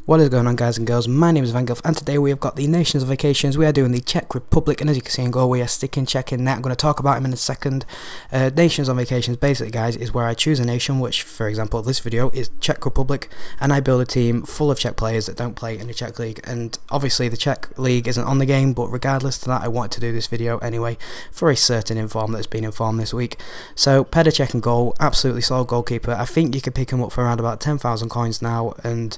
What is going on, guys and girls? My name is Van Gogh, and today we have got the Nations of Vacations. We are doing the Czech Republic, and as you can see in goal, we are sticking Czech in net. I'm going to talk about him in a second. Nations on Vacations, basically, guys, is where I choose a nation, which, for example, this video is Czech Republic, and I build a team full of Czech players that don't play in the Czech League. And obviously, the Czech League isn't on the game, but regardless to that, I wanted to do this video anyway for a certain inform that's been informed this week. So, Petr Cech in goal, absolutely solid goalkeeper. I think you could pick him up for around about 10,000 coins now, and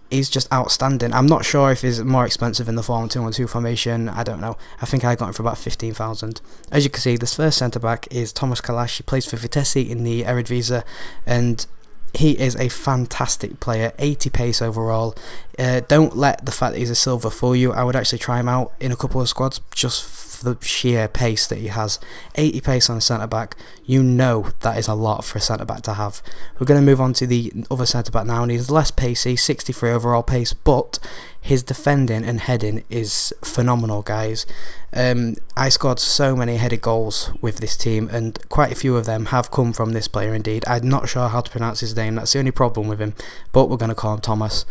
he's just outstanding. I'm not sure if he's more expensive in the 4-1-2-1-2 formation. I don't know. I think I got him for about 15,000. As you can see, this first centre back is Thomas Kalash. He plays for Vitesse in the Eredivisie, and he is a fantastic player. 80 pace overall. Don't let the fact that he's a silver fool you. I would actually try him out in a couple of squads just for the sheer pace that he has. 80 pace on a centre back. You know that is a lot for a centre back to have. We're going to move on to the other centre back now, and he's less pacey, 63 overall pace, but his defending and heading is phenomenal, guys. I scored so many headed goals with this team, and quite a few of them have come from this player indeed. I'm not sure how to pronounce his name, that's the only problem with him, but we're going to call him Thomas,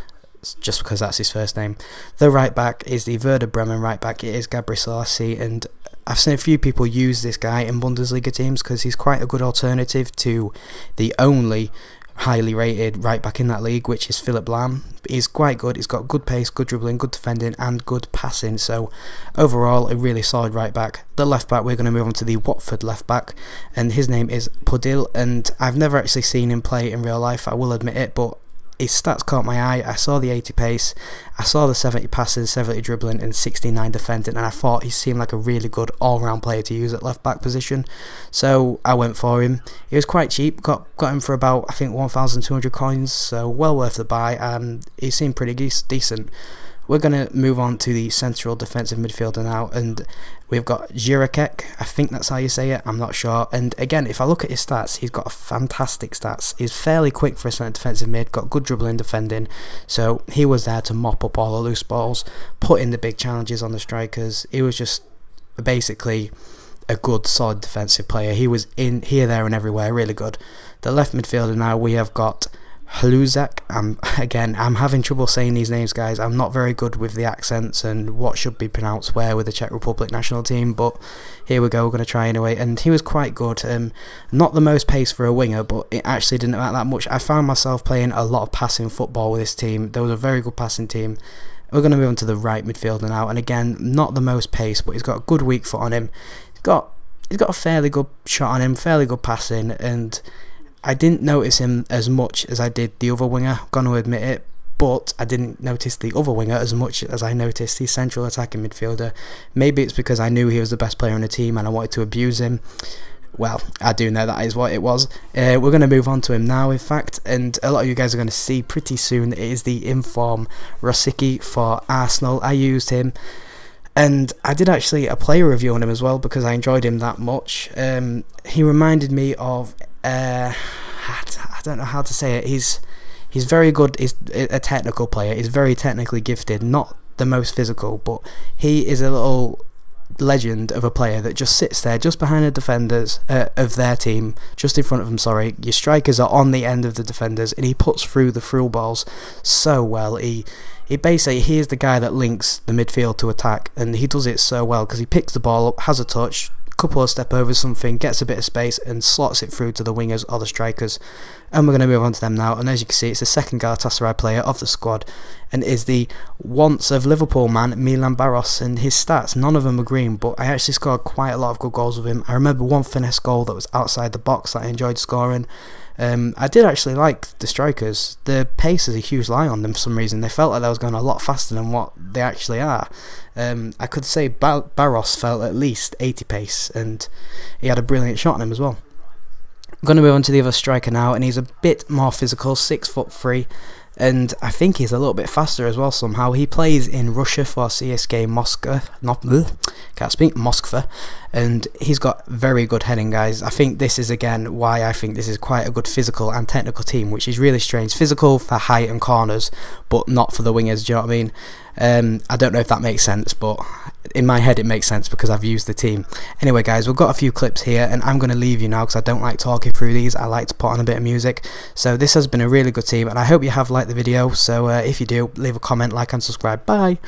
just because that's his first name. The right back is the Werder Bremen right back. It is Gabriel Selassie, and I've seen a few people use this guy in Bundesliga teams because he's quite a good alternative to the only highly rated right back in that league, which is Philip Lahm. He's quite good. He's got good pace, good dribbling, good defending, and good passing. So overall, a really solid right back. The left back, we're going to move on to the Watford left back, and his name is Podil. And I've never actually seen him play in real life, I will admit it, but his stats caught my eye. I saw the 80 pace, I saw the 70 passes, 70 dribbling, and 69 defending, and I thought he seemed like a really good all-round player to use at left back position. So I went for him. He was quite cheap. Got him for about, I think, 1,200 coins. So well worth the buy. He seemed pretty decent. We're going to move on to the central defensive midfielder now, and we've got Rosicky. I think that's how you say it, I'm not sure. And again, if I look at his stats, he's got fantastic stats. He's fairly quick for a centre defensive mid, got good dribbling, defending, so he was there to mop up all the loose balls, put in the big challenges on the strikers. He was just basically a good, solid defensive player. He was in here, there and everywhere, really good. The left midfielder now, we have got Rosicky. I'm having trouble saying these names, guys. I'm not very good with the accents and what should be pronounced where with the Czech Republic national team, but here we go, we're going to try anyway. And he was quite good. Not the most pace for a winger, but it actually didn't matter that much. I found myself playing a lot of passing football with this team. There was a very good passing team. We're going to move on to the right midfielder now, and again, not the most pace, but he's got a good weak foot on him. He's got a fairly good shot on him, fairly good passing, and I didn't notice him as much as I did the other winger, I'm going to admit it, but I didn't notice the other winger as much as I noticed the central attacking midfielder. Maybe it's because I knew he was the best player in the team and I wanted to abuse him. Well, I do know that is what it was. We're going to move on to him now, in fact, and a lot of you guys are going to see pretty soon it is the inform Rosicky for Arsenal. I used him, and I did actually a player review on him as well because I enjoyed him that much. He reminded me of I don't know how to say it. He's very good. He's a technical player. He's very technically gifted. Not the most physical, but he is a little legend of a player that just sits there, just behind the defenders of their team, just in front of them. Sorry, your strikers are on the end of the defenders, and he puts through the through balls so well. He basically, he is the guy that links the midfield to attack, and he does it so well because he picks the ball up, has a touch, couple of step over something, gets a bit of space and slots it through to the wingers or the strikers. And we're going to move on to them now, and as you can see, it's the second Galatasaray player of the squad, and is the once of Liverpool man Milan Baros. And his stats, none of them are green, but I actually scored quite a lot of good goals with him. I remember one finesse goal that was outside the box that I enjoyed scoring. I did actually like the strikers. The pace is a huge lie on them for some reason. They felt like they was going a lot faster than what they actually are. I could say Baros felt at least 80 pace, and he had a brilliant shot on him as well. I'm going to move on to the other striker now, and he's a bit more physical, 6'3", and I think he's a little bit faster as well somehow. He plays in Russia for CSKA Moscow, Moskva, and he's got very good heading, guys. I think this is again why I think this is quite a good physical and technical team, which is really strange. Physical for height and corners, but not for the wingers, do you know what I mean? I don't know if that makes sense, but in my head it makes sense because I've used the team. Anyway guys, we've got a few clips here and I'm going to leave you now because I don't like talking through these. I like to put on a bit of music. So this has been a really good team and I hope you have liked the video. So if you do, leave a comment, like and subscribe. Bye.